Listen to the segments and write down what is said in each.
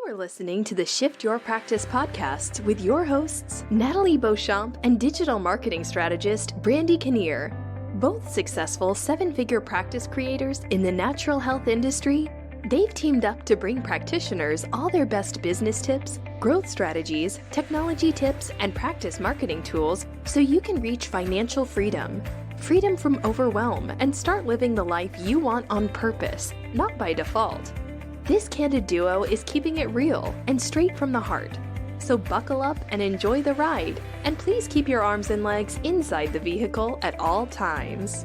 are listening to the Shift Your Practice podcast with your hosts, Nathalie Beauchamp and digital marketing strategist Brandy Kinnear. Both successful seven-figure practice creators in the natural health industry, they've teamed up to bring practitioners all their best business tips, growth strategies, technology tips, and practice marketing tools so you can reach financial freedom. Freedom from overwhelm and start living the life you want on purpose, not by default. This candid duo is keeping it real and straight from the heart. So buckle up and enjoy the ride, and please keep your arms and legs inside the vehicle at all times.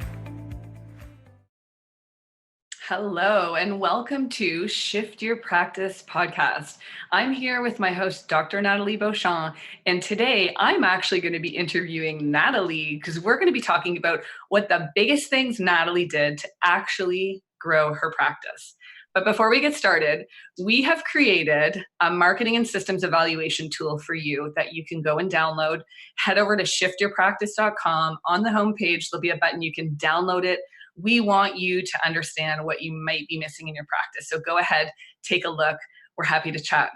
Hello, and welcome to Shift Your Practice podcast. I'm here with my host, Dr. Nathalie Beauchamp, and today I'm actually going to be interviewing Nathalie because we're going to be talking about what the biggest things Nathalie did to actually grow her practice. But before we get started, we have created a marketing and systems evaluation tool for you that you can go and download. Head over to shiftyourpractice.com. On the homepage, there'll be a button. You can download it. We want you to understand what you might be missing in your practice. So go ahead, take a look. We're happy to chat.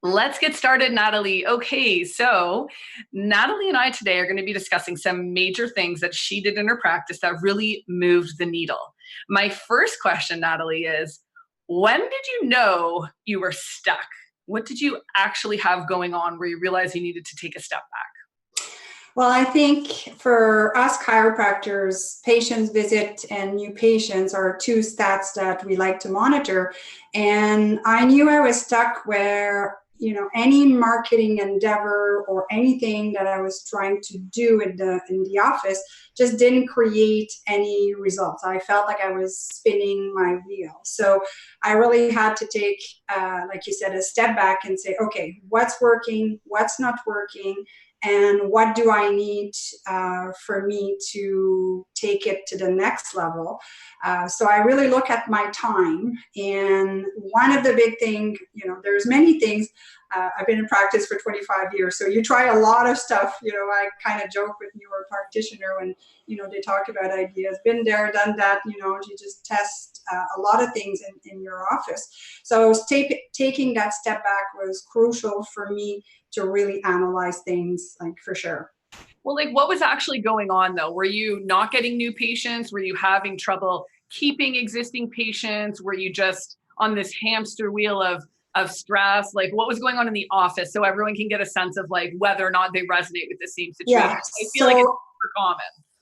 Let's get started, Nathalie. Okay, so Nathalie and I today are going to be discussing some major things that she did in her practice that really moved the needle. My first question, Nathalie, is, when did you know you were stuck? What did you actually have going on where you realized you needed to take a step back? Well, I think for us chiropractors, patients visit and new patients are two stats that we like to monitor. And I knew I was stuck where, any marketing endeavor or anything that I was trying to do in the office just didn't create any results. I felt like I was spinning my wheel. So I really had to take, like you said, a step back and say, okay, what's working, what's not working, and what do I need for me to take it to the next level? So I really look at my time. And one of the big things, there's many things. I've been in practice for 25 years. So you try a lot of stuff. I kind of joke with newer practitioner when, they talk about ideas. Been there, done that, you just test a lot of things in your office. So taking that step back was crucial for me to really analyze things, for sure. Well, what was actually going on though? Were you not getting new patients? Were you having trouble keeping existing patients? Were you just on this hamster wheel of stress? What was going on in the office so everyone can get a sense of whether or not they resonate with the same situation? Yeah, I feel like it's super common.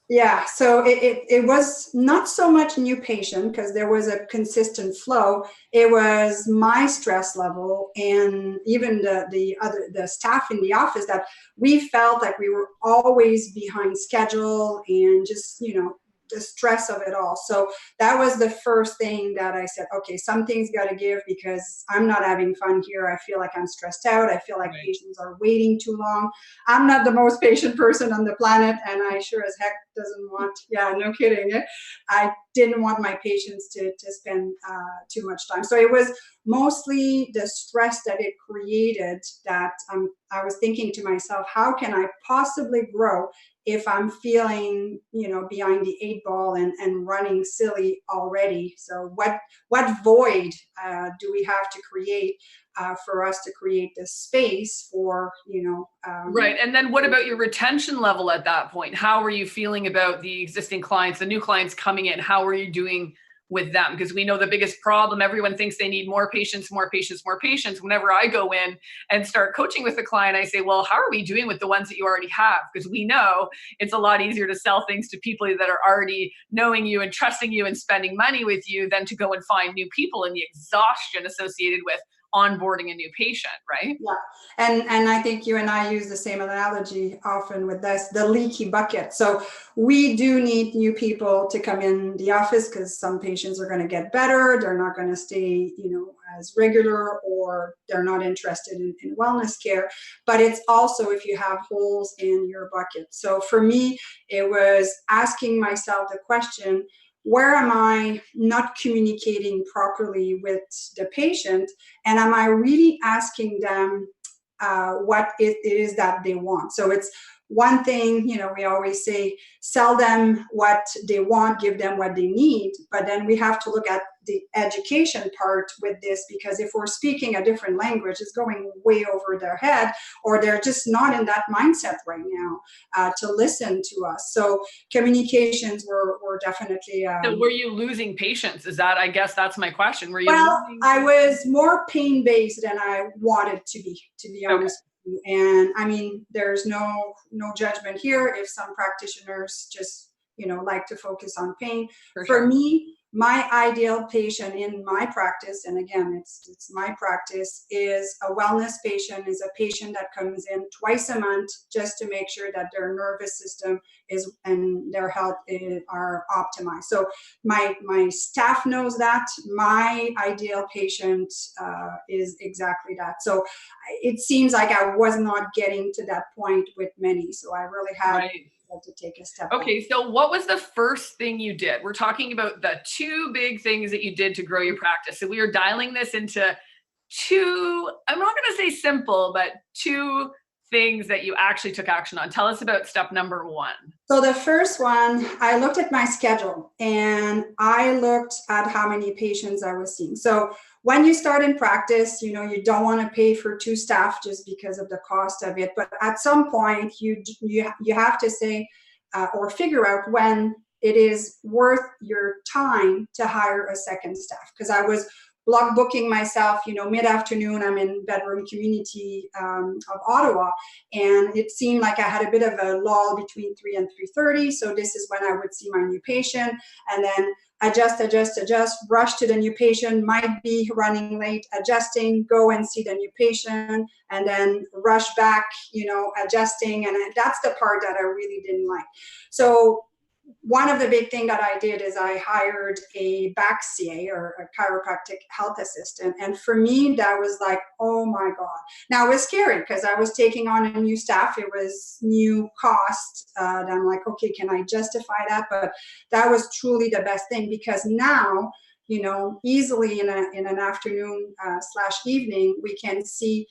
Yeah, so it was not so much new patient because there was a consistent flow. It was my stress level and even the staff in the office that we felt like we were always behind schedule and just, the stress of it all. So that was the first thing that I said, okay, something's got to give because I'm not having fun here. I feel like I'm stressed out. I feel like patients are waiting too long. I'm not the most patient person on the planet, and I sure as heck doesn't want, no kidding. I didn't want my patients to spend too much time. So it was mostly the stress that it created that I was thinking to myself, how can I possibly grow if I'm feeling, behind the eight ball and running silly already? So what void do we have to create for us to create this space for, right. And then what about your retention level at that point? How were you feeling about the existing clients, the new clients coming in? How are you doing with them? Because we know the biggest problem, everyone thinks they need more patients, more patients, more patients. Whenever I go in and start coaching with a client, I say, well, how are we doing with the ones that you already have? Because we know it's a lot easier to sell things to people that are already knowing you and trusting you and spending money with you than to go and find new people and the exhaustion associated with onboarding a new patient, right? Yeah. And I think you and I use the same analogy often with this, the leaky bucket. So we do need new people to come in the office because some patients are going to get better. They're not going to stay, as regular, or they're not interested in wellness care. But it's also if you have holes in your bucket. So for me, it was asking myself the question, where am I not communicating properly with the patient? And am I really asking them what it is that they want? So it's one thing, we always say, sell them what they want, give them what they need. But then we have to look at the education part with this, because if we're speaking a different language, it's going way over their head, or they're just not in that mindset right now to listen to us. So communications were definitely. So were you losing patients? I guess that's my question. Were you Well, losing? I was more pain-based than I wanted to be honest. Okay. And I mean, there's no judgment here. If some practitioners just, like to focus on pain. For me, my ideal patient in my practice, and again, it's my practice, is a wellness patient, is a patient that comes in twice a month just to make sure that their nervous system and their health are optimized. So my staff knows that. My ideal patient is exactly that. So it seems like I was not getting to that point with many. So I really had to take a step back. Okay, so what was the first thing you did? We're talking about the two big things that you did to grow your practice. So we are dialing this into two, I'm not going to say simple, but two things that you actually took action on. Tell us about step number one. So the first one, I looked at my schedule and I looked at how many patients I was seeing. So when you start in practice, you don't want to pay for two staff just because of the cost of it. But at some point, you have to say or figure out when it is worth your time to hire a second staff. Because I was block booking myself, mid-afternoon. I'm in bedroom community of Ottawa, and it seemed like I had a bit of a lull between 3 and 3:30. So this is when I would see my new patient, and then adjust, rush to the new patient, might be running late, adjusting, go and see the new patient, and then rush back, adjusting. And that's the part that I really didn't like. So one of the big things that I did is I hired a back CA, or a chiropractic health assistant. And for me, that was like, oh my God. Now it was scary because I was taking on a new staff. It was new cost. And I'm like, okay, can I justify that? But that was truly the best thing, because now, easily in an afternoon / evening, we can see,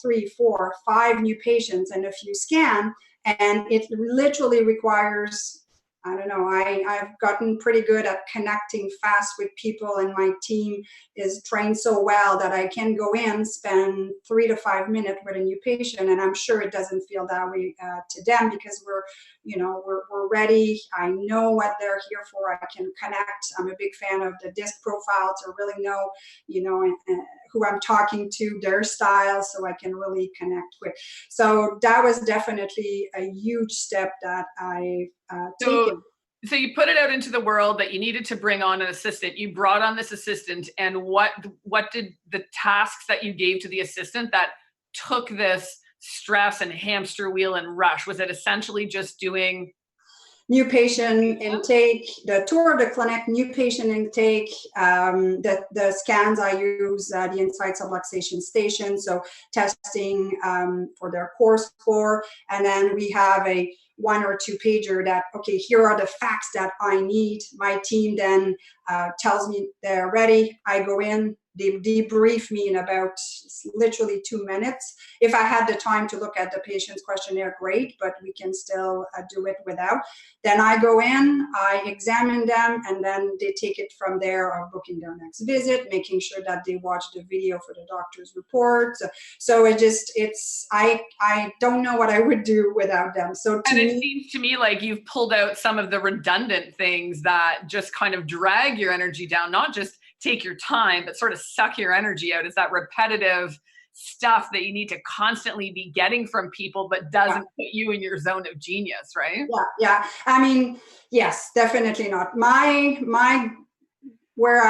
3, 4, 5 new patients and a few scan. And it literally requires, I don't know, I've gotten pretty good at connecting fast with people, and my team is trained so well that I can go in, spend 3 to 5 minutes with a new patient, and I'm sure it doesn't feel that way to them, because we're ready. I know what they're here for. I can connect. I'm a big fan of the disc profile to really know, who I'm talking to, their style, so I can really connect with. So that was definitely a huge step that I taken. So you put it out into the world that you needed to bring on an assistant. You brought on this assistant, and what did the tasks that you gave to the assistant that took this stress and hamster wheel and rush? Was it essentially just doing new patient intake, the tour of the clinic, new patient intake, the scans I use, the inside subluxation station, so testing for their core score, and then we have a 1 or 2 pager that, okay, here are the facts that I need. My team then tells me they're ready. I go in, they debrief me in about literally 2 minutes. If I had the time to look at the patient's questionnaire, great, but we can still do it without. Then I go in, I examine them, and then they take it from there of booking their next visit, making sure that they watch the video for the doctor's report. So I don't know what I would do without them. So it seems to me like you've pulled out some of the redundant things that just kind of drag your energy down, not just take your time, but sort of suck your energy out. It's that repetitive stuff that you need to constantly be getting from people, but doesn't put you in your zone of genius, right? Yeah. I mean, yes, definitely not. Where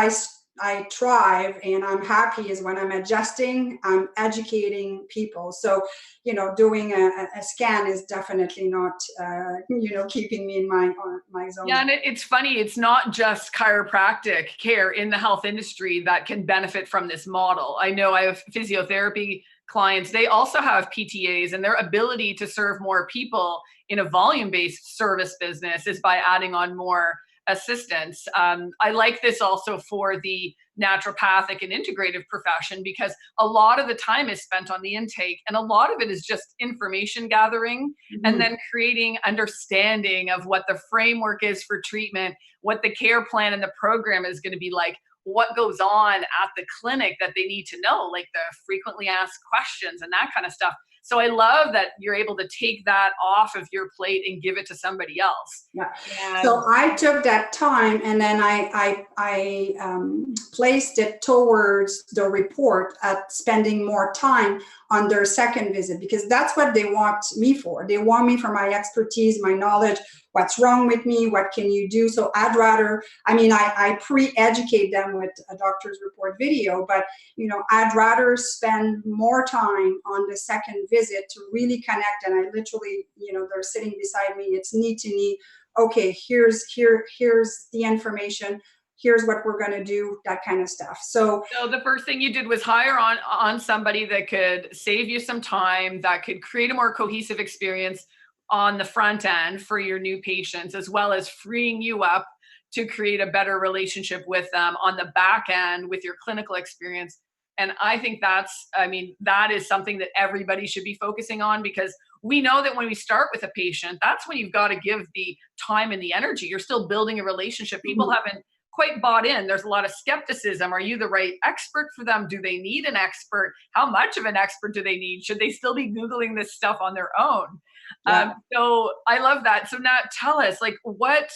I thrive and I'm happy is when I'm adjusting, I'm educating people. So, doing a scan is definitely not, keeping me in my zone. Yeah, and it's funny. It's not just chiropractic care in the health industry that can benefit from this model. I know I have physiotherapy clients. They also have PTAs, and their ability to serve more people in a volume-based service business is by adding on more assistants. I like this also for the naturopathic and integrative profession, because a lot of the time is spent on the intake, and a lot of it is just information gathering, and then creating understanding of what the framework is for treatment, what the care plan and the program is going to be like, what goes on at the clinic that they need to know, like the frequently asked questions and that kind of stuff. So I love that you're able to take that off of your plate and give it to somebody else. Yeah. And So I took that time, and then I placed it towards the report at spending more time on their second visit, because that's what they want me for. They want me for my expertise, my knowledge, what's wrong with me, what can you do? So I'd rather, I pre-educate them with a doctor's report video, but I'd rather spend more time on the second visit to really connect. And I literally, they're sitting beside me. It's knee to knee. Okay, here's the information. Here's what we're going to do, that kind of stuff. So the first thing you did was hire on somebody that could save you some time, that could create a more cohesive experience on the front end for your new patients, as well as freeing you up to create a better relationship with them on the back end with your clinical experience. And I think that is something that everybody should be focusing on, because we know that when we start with a patient, that's when you've got to give the time and the energy. You're still building a relationship. People haven't quite bought in. There's a lot of skepticism. Are you the right expert for them? Do they need an expert? How much of an expert do they need? Should they still be Googling this stuff on their own? Yeah. So I love that. So now tell us, like, what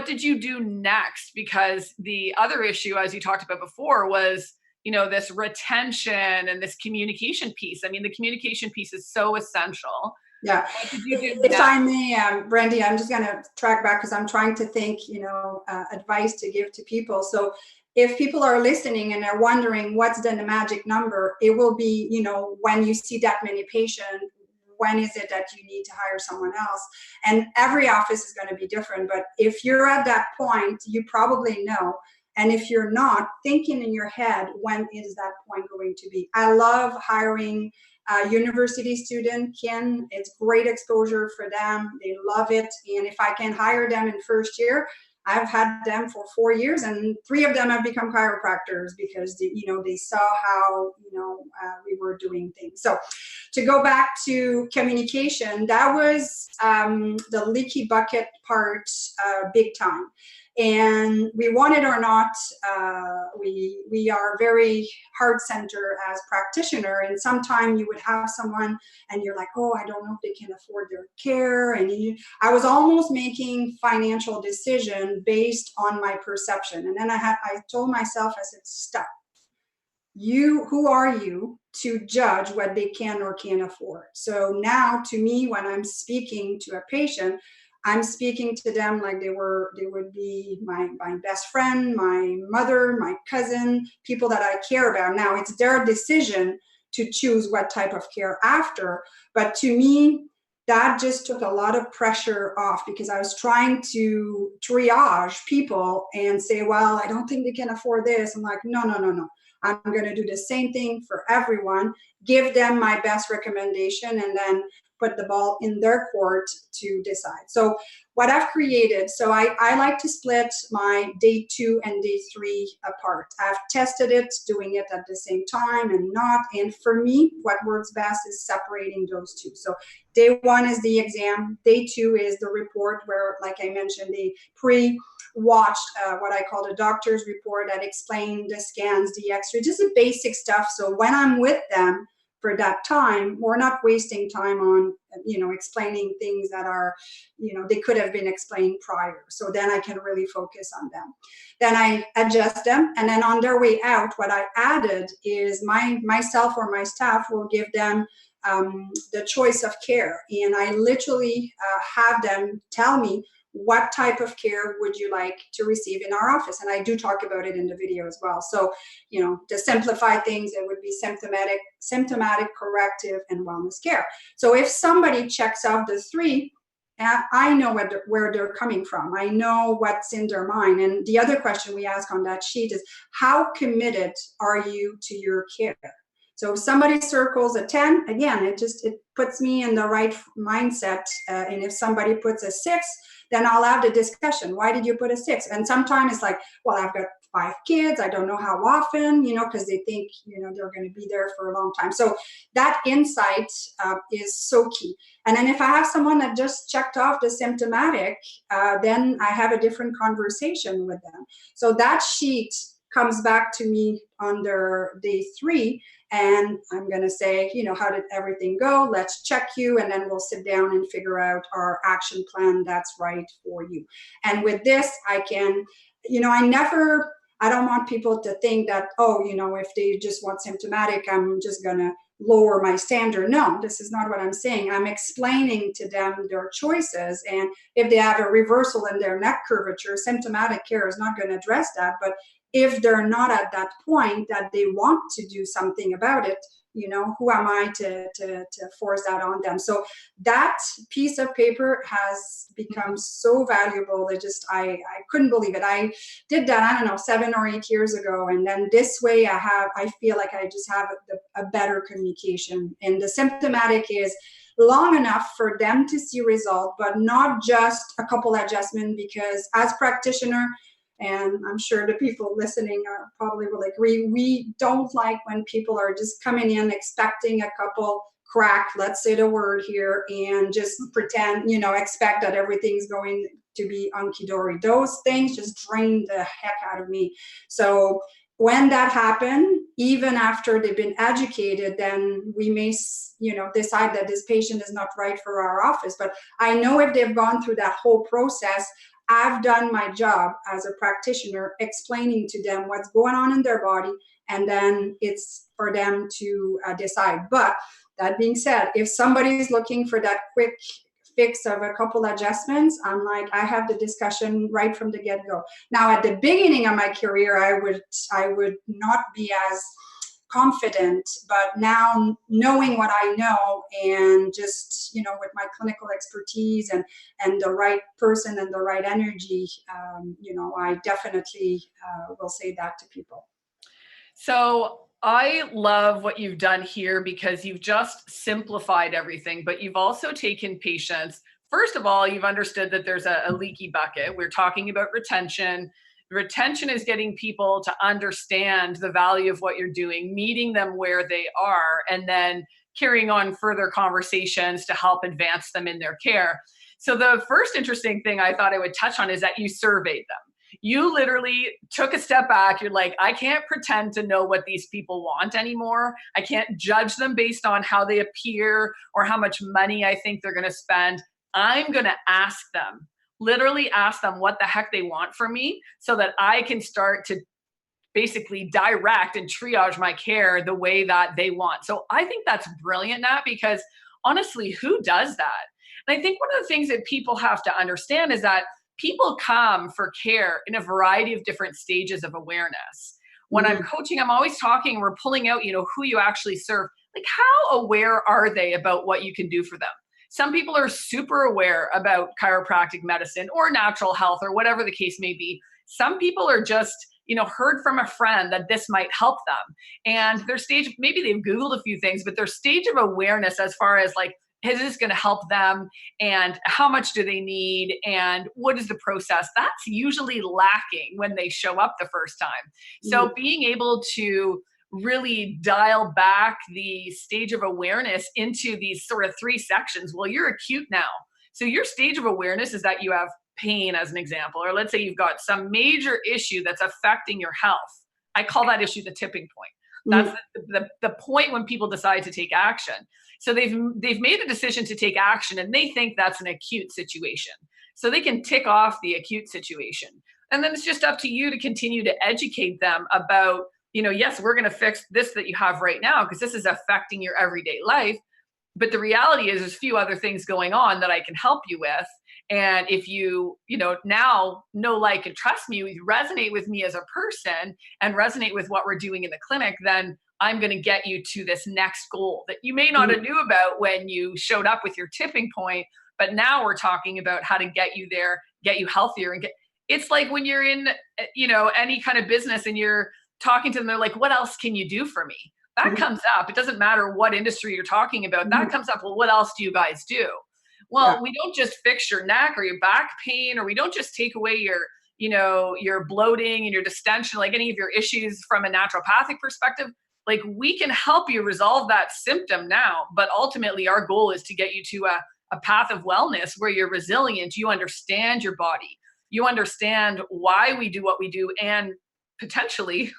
did you do next? Because the other issue, as you talked about before, was this retention and this communication piece. I mean, the communication piece is so essential. Yeah. What did you do if I may, Brandy, I'm just going to track back, because I'm trying to think, advice to give to people. So if people are listening and they're wondering what's the magic number, it will be, when you see that many patients, when is it that you need to hire someone else? And every office is going to be different. But if you're at that point, you probably know. And if you're not, thinking in your head, when is that point going to be? I love hiring university student, Ken. It's great exposure for them. They love it. And if I can hire them in first year, I've had them for 4 years, and 3 of them have become chiropractors because they saw how we were doing things. So to go back to communication, that was the leaky bucket part, big time. And we want it or not, we are very heart-centered as practitioner. And sometimes you would have someone and you're like, oh, I don't know if they can afford their care. And I was almost making financial decision based on my perception. And then I told myself, I said, stop. Who are you to judge what they can or can't afford? So now, to me, when I'm speaking to a patient, I'm speaking to them like they would be my best friend, my mother, my cousin, people that I care about. Now it's their decision to choose what type of care after. But to me, that just took a lot of pressure off, because I was trying to triage people and say, well, I don't think they can afford this. I'm like, no. I'm going to do the same thing for everyone, give them my best recommendation, and then put the ball in their court to decide. So what I've created, so I like to split my day 2 and day 3 apart. I've tested it, doing it at the same time and not. And for me, what works best is separating those two. So day 1 is the exam. Day 2 is the report, where, like I mentioned, they watched what I call the doctor's report that explained the scans, the x-ray, just the basic stuff. So when I'm with them for that time, we're not wasting time on, explaining things that are, they could have been explained prior. So then I can really focus on them. Then I adjust them. And then on their way out, what I added is myself or my staff will give them the choice of care. And I literally have them tell me, what type of care would you like to receive in our office? And I do talk about it in the video as well. So, to simplify things, it would be symptomatic, corrective, and wellness care. So if somebody checks off the 3, I know where they're coming from. I know what's in their mind. And the other question we ask on that sheet is, how committed are you to your care? So if somebody circles a 10, again, it puts me in the right mindset. And if somebody puts a 6, then I'll have the discussion. Why did you put a 6? And sometimes it's like, well, I've got 5 kids. I don't know how often, because they think, they're going to be there for a long time. So that insight is so key. And then if I have someone that just checked off the symptomatic, then I have a different conversation with them. So that sheet comes back to me under day 3. And I'm going to say, how did everything go? Let's check you. And then we'll sit down and figure out our action plan that's right for you. And with this, I can, I don't want people to think that, if they just want symptomatic, I'm just going to lower my standard. No, this is not what I'm saying. I'm explaining to them their choices. And if they have a reversal in their neck curvature, symptomatic care is not going to address that. But if they're not at that point that they want to do something about it, who am I to force that on them? So that piece of paper has become so valuable that I couldn't believe it. I did that, I don't know, 7 or 8 years ago. And then this way I feel like I just have a better communication. And the symptomatic is long enough for them to see result, but not just a couple adjustments, because as practitioner, and I'm sure the people listening probably will agree, we don't like when people are just coming in expecting a couple crack, let's say the word here, and just pretend, expect that everything's going to be hunky-dory. Those things just drain the heck out of me. So when that happens, even after they've been educated, then we may, decide that this patient is not right for our office. But I know if they've gone through that whole process, I've done my job as a practitioner explaining to them what's going on in their body, and then it's for them to decide. But that being said, if somebody's looking for that quick fix of a couple adjustments, I'm like, I have the discussion right from the get-go. Now, at the beginning of my career, I would not be as confident, but now knowing what I know, and just, with my clinical expertise and the right person and the right energy, I definitely will say that to people. So I love what you've done here, because you've just simplified everything, but you've also taken patients. First of all, you've understood that there's a leaky bucket. We're talking about retention. Retention is getting people to understand the value of what you're doing, meeting them where they are, and then carrying on further conversations to help advance them in their care. So the first interesting thing I thought I would touch on is that you surveyed them. You literally took a step back. You're like, I can't pretend to know what these people want anymore. I can't judge them based on how they appear or how much money I think they're going to spend. I'm going to ask them. Literally ask them what the heck they want from me, so that I can start to basically direct and triage my care the way that they want. So I think that's brilliant, Nat, because honestly, who does that? And I think one of the things that people have to understand is that people come for care in a variety of different stages of awareness. When I'm coaching, I'm always talking, we're pulling out, who you actually serve. Like, how aware are they about what you can do for them? Some people are super aware about chiropractic medicine or natural health or whatever the case may be. Some people are just, heard from a friend that this might help them. And their stage, maybe they've Googled a few things, but their stage of awareness as far as like, is this going to help them? And how much do they need? And what is the process? That's usually lacking when they show up the first time. So being able to really dial back the stage of awareness into these sort of 3 sections. Well, you're acute now. So your stage of awareness is that you have pain, as an example, or let's say you've got some major issue that's affecting your health. I call that issue the tipping point. That's the point when people decide to take action. So they've made the decision to take action, and they think that's an acute situation. So they can tick off the acute situation. And then it's just up to you to continue to educate them about, yes, we're going to fix this that you have right now because this is affecting your everyday life. But the reality is there's a few other things going on that I can help you with. And if you, now know, like, and trust me, you resonate with me as a person and resonate with what we're doing in the clinic, then I'm going to get you to this next goal that you may not have knew about when you showed up with your tipping point. But now we're talking about how to get you there, get you healthier. And it's like when you're in, any kind of business and you're talking to them, they're like, what else can you do for me? That comes up. It doesn't matter what industry you're talking about. That comes up. Well, what else do you guys do? Well, we don't just fix your neck or your back pain, or we don't just take away your bloating and your distension, like any of your issues from a naturopathic perspective, like we can help you resolve that symptom now. But ultimately our goal is to get you to a path of wellness where you're resilient, you understand your body, you understand why we do what we do, and potentially,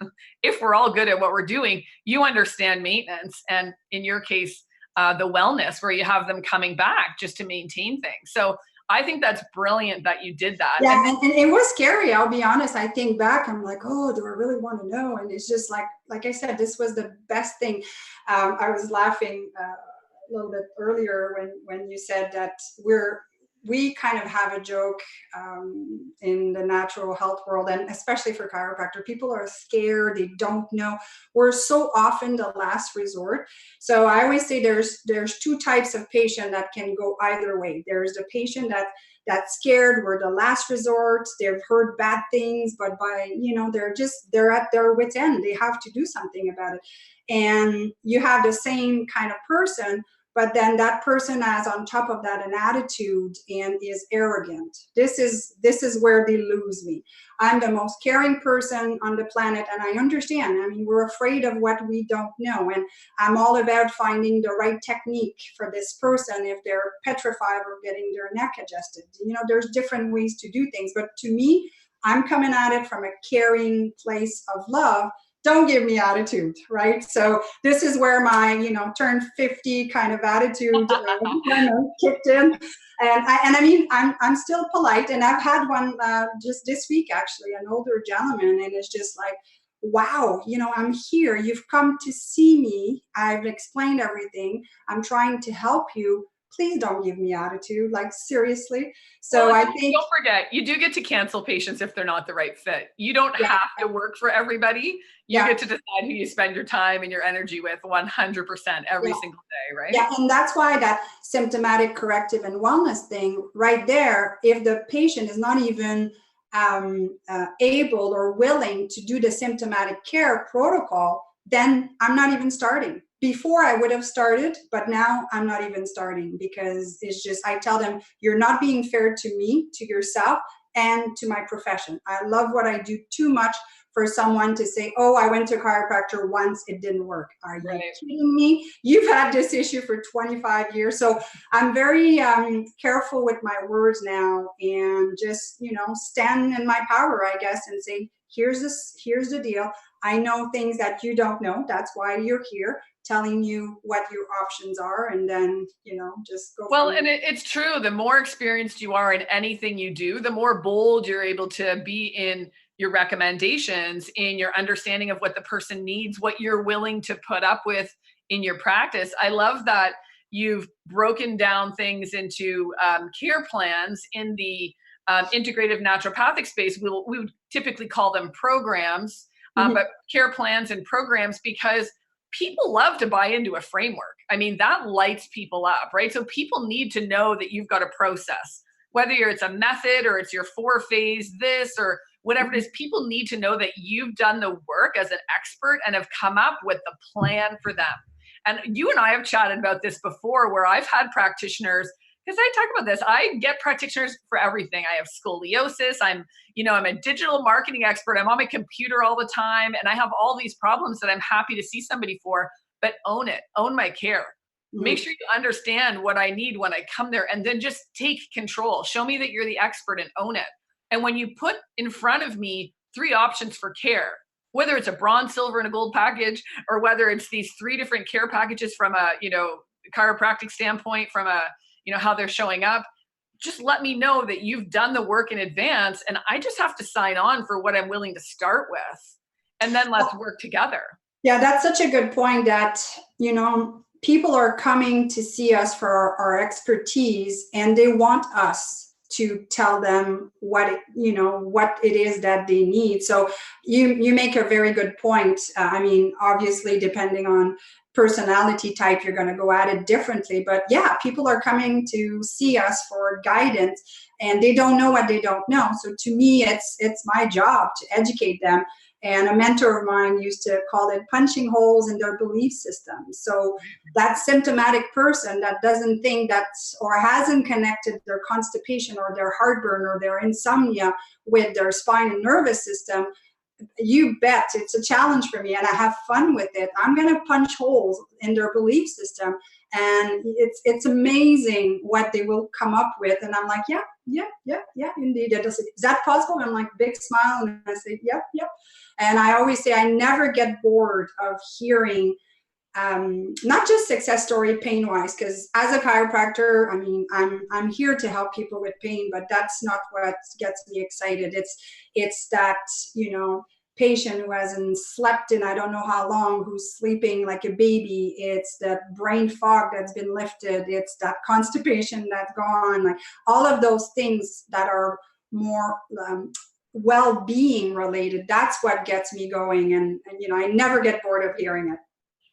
if we're all good at what we're doing, you understand maintenance, and in your case, the wellness, where you have them coming back just to maintain things. So I think that's brilliant that you did that. Yeah, and it was scary. I'll be honest. I think back, I'm like, oh, do I really want to know? And it's just like I said, this was the best thing. I was laughing a little bit earlier when you said that we kind of have a joke in the natural health world, and especially for chiropractor, people are scared, they don't know. We're so often the last resort. So I always say there's two types of patient that can go either way. There's the patient that's scared, we're the last resort, they've heard bad things, but they're at their wit's end, they have to do something about it. And you have the same kind of person, but then that person has on top of that an attitude and is arrogant. This is where they lose me. I'm the most caring person on the planet, and I understand. I mean, we're afraid of what we don't know, and I'm all about finding the right technique for this person if they're petrified or getting their neck adjusted. There's different ways to do things, but to me, I'm coming at it from a caring place of love. Don't give me attitude, right? So this is where my, turn 50 kind of attitude kicked in. And I mean, I'm still polite, and I've had one just this week, actually, an older gentleman, and it's just like, wow, I'm here. You've come to see me. I've explained everything. I'm trying to help you. Please don't give me attitude, like seriously. So I think, don't forget, you do get to cancel patients if they're not the right fit. You don't have to work for everybody. You get to decide who you spend your time and your energy with 100% every single day, right? Yeah, and that's why that symptomatic corrective and wellness thing right there, if the patient is not even able or willing to do the symptomatic care protocol, then I'm not even starting. Before I would have started, but now I'm not even starting, because it's just, I tell them, you're not being fair to me, to yourself, and to my profession. I love what I do too much for someone to say, oh, I went to a chiropractor once, it didn't work. Are you kidding me? You've had this issue for 25 years. So I'm very careful with my words now, and just, stand in my power, I guess, and say, here's the deal. I know things that you don't know. That's why you're here, telling you what your options are, and then, just go. Well, and it's true. The more experienced you are in anything you do, the more bold you're able to be in your recommendations, in your understanding of what the person needs, what you're willing to put up with in your practice. I love that you've broken down things into care plans in the integrative naturopathic space. We would typically call them programs, but care plans and programs, because people love to buy into a framework. I mean, that lights people up, right? So people need to know that you've got a process, whether it's a method or it's your 4-phase this or whatever it is. People need to know that you've done the work as an expert and have come up with the plan for them. And you and I have chatted about this before, where I've had practitioners, because I talk about this, I get practitioners for everything. I have scoliosis. I'm a digital marketing expert. I'm on my computer all the time, and I have all these problems that I'm happy to see somebody for, but own it, own my care. Make sure you understand what I need when I come there, and then just take control. Show me that you're the expert and own it. And when you put in front of me 3 options for care, whether it's a bronze, silver, and a gold package, or whether it's these 3 different care packages from a, chiropractic standpoint, from a, how they're showing up, just let me know that you've done the work in advance, and I just have to sign on for what I'm willing to start with. And then let's work together. Yeah, that's such a good point, that, people are coming to see us for our expertise, and they want us to tell them what it is that they need. So you make a very good point. I mean, obviously, depending on personality type, you're going to go at it differently. But yeah, people are coming to see us for guidance, and they don't know what they don't know. So to me, it's my job to educate them And a mentor of mine used to call it punching holes in their belief system. So that symptomatic person that doesn't think that's or hasn't connected their constipation or their heartburn or their insomnia with their spine and nervous system, you bet it's a challenge for me and I have fun with it. I'm going to punch holes in their belief system, and it's amazing what they will come up with. And I'm like, yeah, indeed. Is that possible? And I'm like, big smile, and I say, yep. And I always say I never get bored of hearing not just success story pain wise, because as a chiropractor, I mean, I'm here to help people with pain, but that's not what gets me excited. It's that, patient who hasn't slept in I don't know how long, who's sleeping like a baby. It's that brain fog that's been lifted. It's that constipation that's gone. Like all of those things that are more well-being related. That's what gets me going, and I never get bored of hearing it.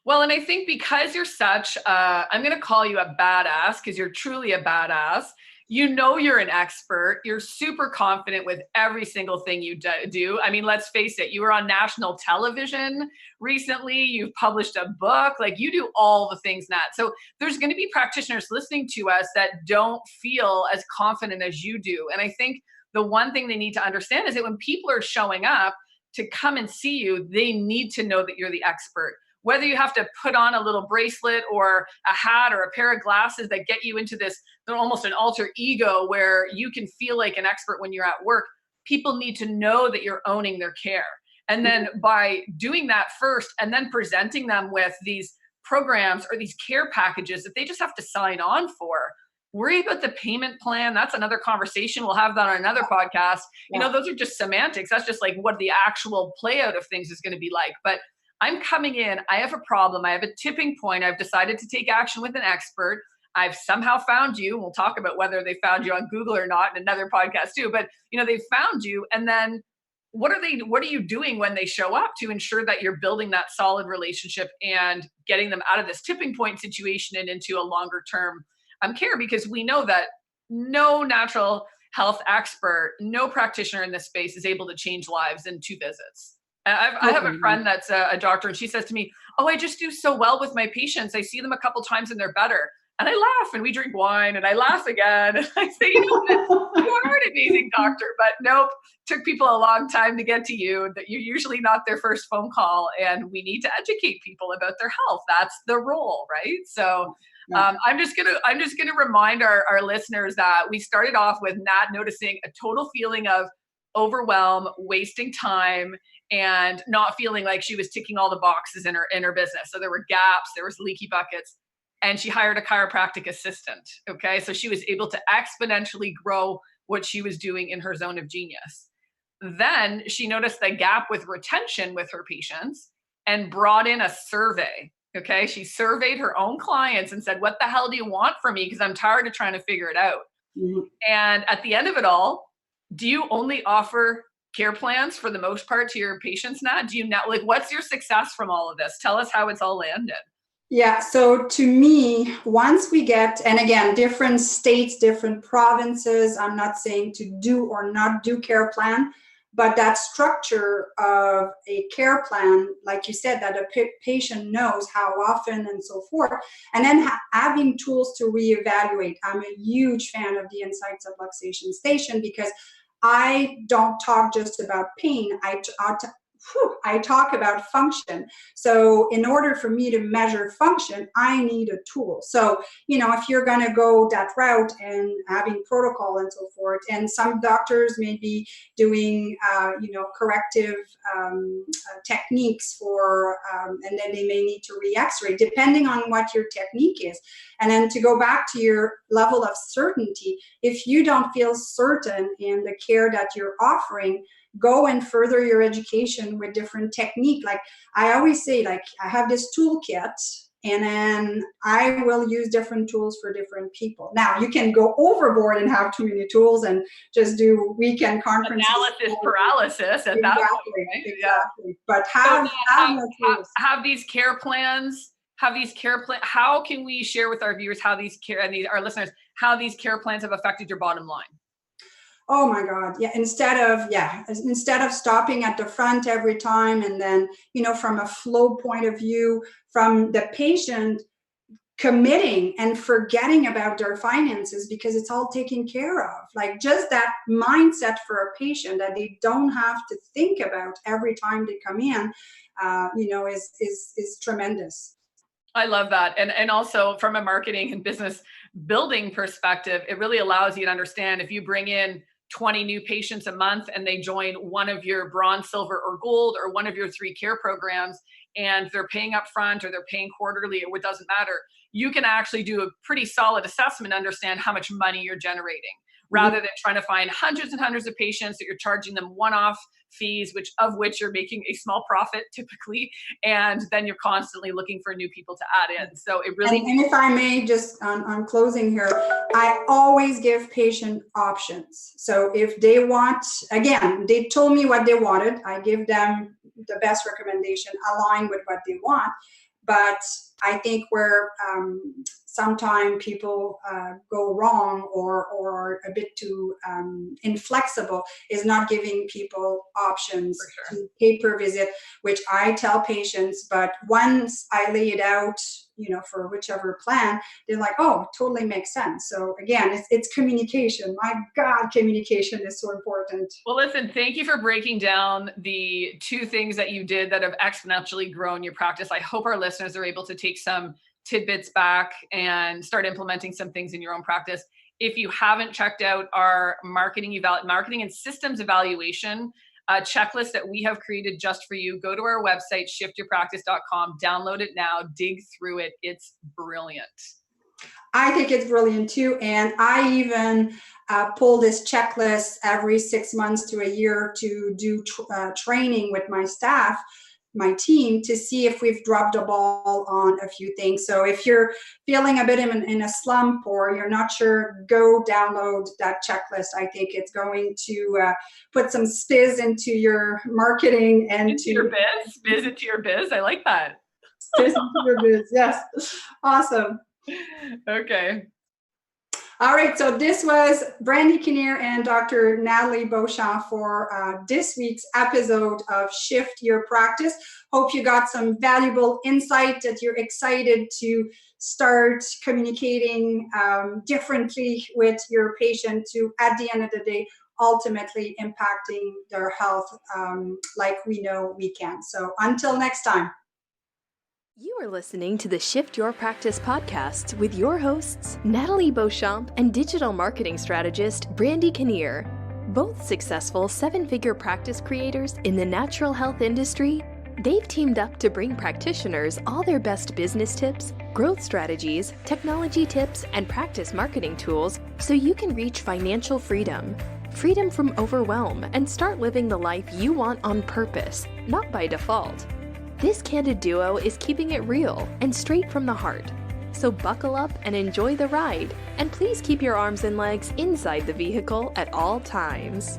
Well, and I think because you're such, I'm going to call you a badass because you're truly a badass. You're an expert. You're super confident with every single thing you do. I mean, let's face it, you were on national television recently. You've published a book. Like, you do all the things, Nat. So there's going to be practitioners listening to us that don't feel as confident as you do. And I think the one thing they need to understand is that when people are showing up to come and see you, they need to know that you're the expert. Whether you have to put on a little bracelet or a hat or a pair of glasses that get you into this, they're almost an alter ego where you can feel like an expert when you're at work, people need to know that you're owning their care. And then by doing that first and then presenting them with these programs or these care packages that they just have to sign on for, worry about the payment plan. That's another conversation. We'll have that on another podcast. Yeah. Those are just semantics. That's just like what the actual play out of things is going to be like. But I'm coming in, I have a problem, I have a tipping point, I've decided to take action with an expert. I've somehow found you. We'll talk about whether they found you on Google or not in another podcast too, but they've found you. And then what are you doing when they show up to ensure that you're building that solid relationship and getting them out of this tipping point situation and into a longer term care? Because we know that no natural health expert, no practitioner in this space is able to change lives in 2 visits. I have a friend that's a doctor, and she says to me, "Oh, I just do so well with my patients. I see them a couple times and they're better." And I laugh, and we drink wine, and I laugh again. And I say, you are an amazing doctor, but nope, took people a long time to get to you. That you're usually not their first phone call, and we need to educate people about their health. That's the role, right? So I'm just gonna remind our listeners that we started off with Nat noticing a total feeling of overwhelm, wasting time, and not feeling like she was ticking all the boxes in her business. So there were gaps, there was leaky buckets, and she hired a chiropractic assistant. Okay. So she was able to exponentially grow what she was doing in her zone of genius. Then she noticed the gap with retention with her patients and brought in a survey. Okay. She surveyed her own clients and said, "What the hell do you want from me? Because I'm tired of trying to figure it out." Mm-hmm. And at the end of it all, do you only offer care plans for the most part to your patients, Nat? Do you not, what's your success from all of this? Tell us how it's all landed. Yeah, so to me, once we get, and again, different states, different provinces, I'm not saying to do or not do care plan, but that structure of a care plan, like you said, that a patient knows how often and so forth, and then having tools to reevaluate. I'm a huge fan of the Insights of Luxation Station because I don't talk just about pain. I talk about function. So in order for me to measure function, I need a tool. So, if you're going to go that route and having protocol and so forth, and some doctors may be doing, corrective techniques for, and then they may need to re-x-ray depending on what your technique is. And then to go back to your level of certainty, if you don't feel certain in the care that you're offering, go and further your education with different technique. Like I always say, I have this toolkit, and then I will use different tools for different people. Now you can go overboard and have too many tools and just do weekend conferences. Analysis paralysis at that point, right? Exactly. But have these care plans. How can we share with our viewers our listeners how these care plans have affected your bottom line? Oh my God. Yeah. Instead of stopping at the front every time, and then, from a flow point of view, from the patient committing and forgetting about their finances because it's all taken care of. Like just that mindset for a patient that they don't have to think about every time they come in, is tremendous. I love that. And also from a marketing and business building perspective, it really allows you to understand if you bring in 20 new patients a month and they join one of your bronze, silver, or gold, or one of your 3 care programs, and they're paying up front or they're paying quarterly, or it doesn't matter, you can actually do a pretty solid assessment, understand how much money you're generating, rather than trying to find hundreds and hundreds of patients that you're charging them one-off fees, of which you're making a small profit typically, and then you're constantly looking for new people to add in. So it really. And if I may, just on closing here, I always give patient options. So if they want, again, they told me what they wanted, I give them the best recommendation aligned with what they want. But I think where sometimes people go wrong or a bit too inflexible is not giving people options to pay per visit, which I tell patients. But once I lay it out, for whichever plan, they're like, oh, totally makes sense. So again, it's communication. My God, communication is so important. Well, listen, thank you for breaking down the 2 things that you did that have exponentially grown your practice. I hope our listeners are able to take some tidbits back and start implementing some things in your own practice. If you haven't checked out our marketing and systems evaluation checklist that we have created just for you, go to our website, shiftyourpractice.com, download it now, dig through it. It's brilliant. I think it's brilliant too. And I even pull this checklist every 6 months to a year to do training with my staff, my team, to see if we've dropped the ball on a few things. So if you're feeling a bit in a slump or you're not sure, go download that checklist. I think it's going to put some spiz into your marketing and into your biz. Spiz into your biz. I like that. Spiz into your biz. Yes. Awesome. Okay. All right, so this was Brandy Kinnear and Dr. Nathalie Beauchamp for this week's episode of Shift Your Practice. Hope you got some valuable insight, that you're excited to start communicating differently with your patient to, at the end of the day, ultimately impacting their health like we know we can. So until next time. You are listening to the Shift Your Practice podcast with your hosts, Nathalie Beauchamp and digital marketing strategist Brandy Kinnear. Both successful 7-figure practice creators in the natural health industry, they've teamed up to bring practitioners all their best business tips, growth strategies, technology tips, and practice marketing tools so you can reach financial freedom. Freedom from overwhelm and start living the life you want on purpose, not by default. This candid duo is keeping it real and straight from the heart. So buckle up and enjoy the ride, and please keep your arms and legs inside the vehicle at all times.